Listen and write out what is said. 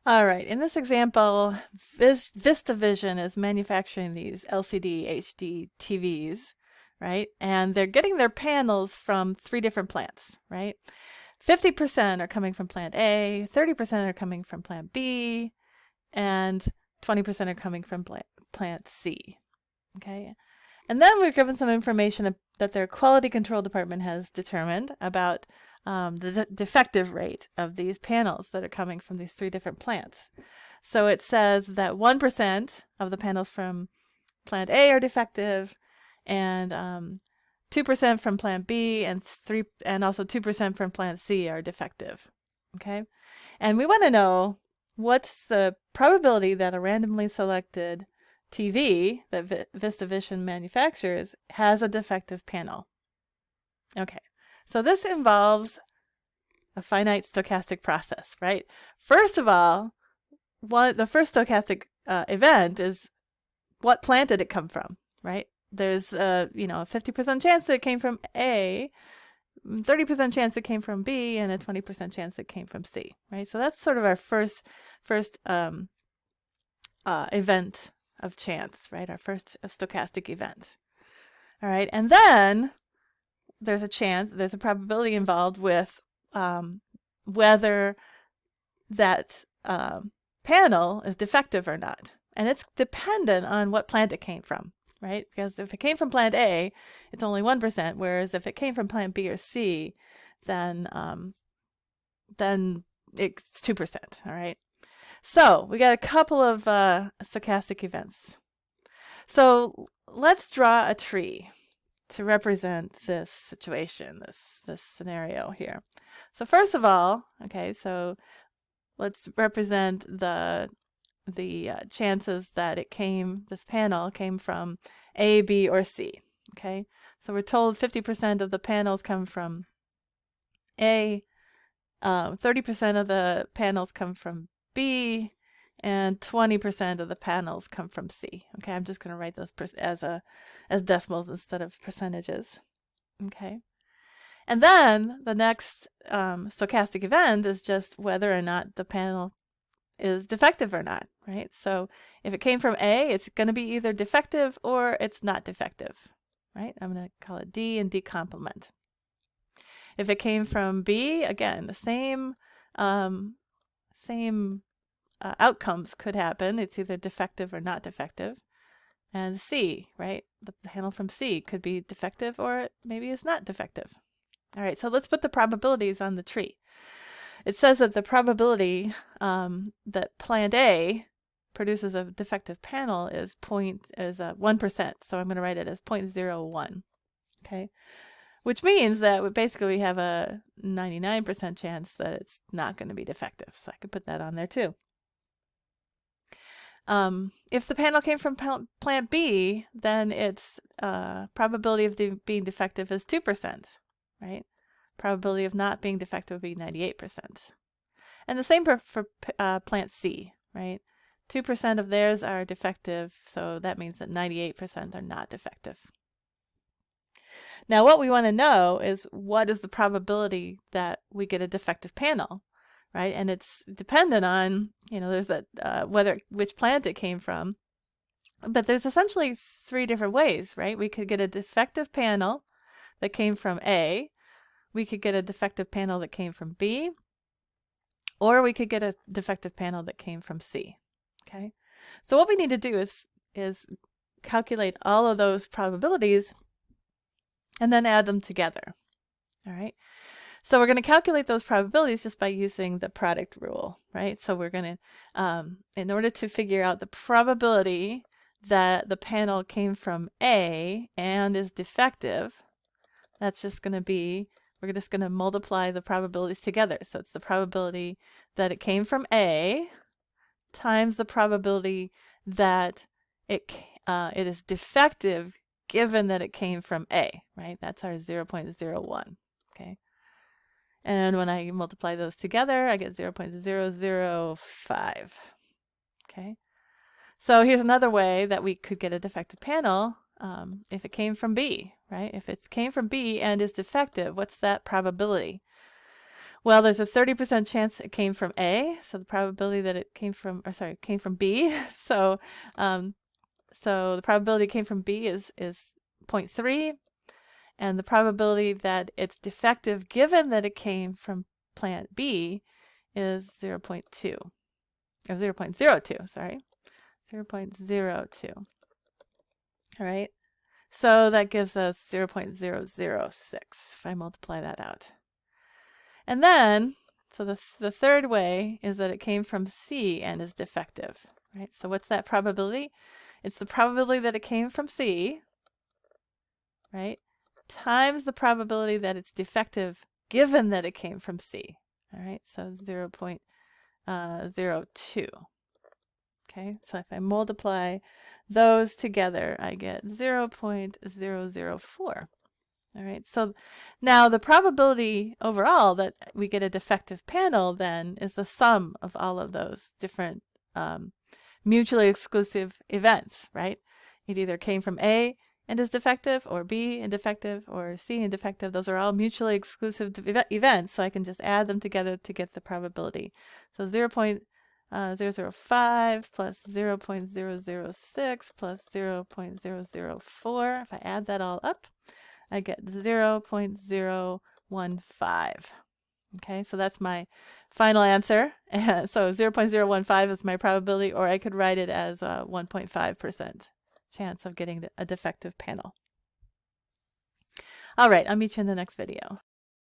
All right, in this example, VistaVision is manufacturing these LCD HD TVs, right? And they're getting their panels from three different plants, right? 50% are coming from plant A, 30% are coming from plant B, and 20% are coming from plant C, okay? And then we're given some information that their quality control department has determined about the defective rate of these panels that are coming from these three different plants. So it says that 1% of the panels from plant A are defective, and 2% from plant B, and also 2% from plant C are defective. Okay, and we want to know what's the probability that a randomly selected TV that VistaVision manufactures has a defective panel. Okay, so this involves a finite stochastic process, right? First of all, the first stochastic event is what plant did it come from, right? There's a 50% chance that it came from A, 30% chance it came from B, and a 20% chance it came from C, right? So that's sort of our first event of chance, right? Our first stochastic event. All right, and then there's a probability involved with whether that panel is defective or not. And it's dependent on what plant it came from, right? Because if it came from plant A, it's only 1%, whereas if it came from plant B or C, then it's 2%, all right? So we got a couple of stochastic events. So let's draw a tree to represent this situation, this scenario here. So first of all, okay, so let's represent the chances that this panel came from A, B, or C. Okay, so we're told 50% of the panels come from A, 30% of the panels come from B, and 20% of the panels come from C. Okay, I'm just going to write those as decimals instead of percentages. Okay, and then the next stochastic event is just whether or not the panel is defective or not, right? So if it came from A, it's going to be either defective or it's not defective, right? I'm going to call it D and D complement. If it came from B, again, the same outcomes could happen. It's either defective or not defective. And C, right? The panel from C could be defective or maybe it's not defective. All right, so let's put the probabilities on the tree. It says that the probability that plant A produces a defective panel is 1%. So I'm going to write it as 0.01. Okay, which means that basically we have a 99% chance that it's not going to be defective. So I could put that on there too. If the panel came from plant B, then its probability of being defective is 2%, right? Probability of not being defective would be 98%. And the same for plant C, right? 2% of theirs are defective, so that means that 98% are not defective. Now what we want to know is what is the probability that we get a defective panel, right? And it's dependent on, there's which plant it came from. But there's essentially three different ways, right? We could get a defective panel that came from A, we could get a defective panel that came from B, or we could get a defective panel that came from C. Okay, so what we need to do is calculate all of those probabilities and then add them together. All right, so we're going to calculate those probabilities just by using the product rule, right? So we're going to, in order to figure out the probability that the panel came from A and is defective, that's just going to be, we're just going to multiply the probabilities together. So it's the probability that it came from A times the probability that it is defective given that it came from A, right? That's our 0.01, okay? And when I multiply those together, I get 0.005, okay? So here's another way that we could get a defective panel if it came from B, right? If it came from B and is defective, what's that probability? Well, there's a 30% chance it came from A, so the probability that it came from, or sorry, came from B. So, so the probability it came from B is 0.3, and the probability that it's defective given that it came from plant B is 0.2, or 0.02, sorry, 0.02. All right, so that gives us 0.006 if I multiply that out. And then, so the third way is that it came from C and is defective, right? So what's that probability? It's the probability that it came from C, right, times the probability that it's defective given that it came from C. All right, so 0.02. Okay, so if I multiply those together, I get 0.004. All right, so now the probability overall that we get a defective panel then is the sum of all of those different mutually exclusive events, right? It either came from A and is defective, or B and defective, or C and defective. Those are all mutually exclusive events, so I can just add them together to get the probability. So 0.005 plus 0.006 plus 0.004. If I add that all up, I get 0.015. Okay, so that's my final answer. So 0.015 is my probability, or I could write it as a 1.5% chance of getting a defective panel. All right, I'll meet you in the next video.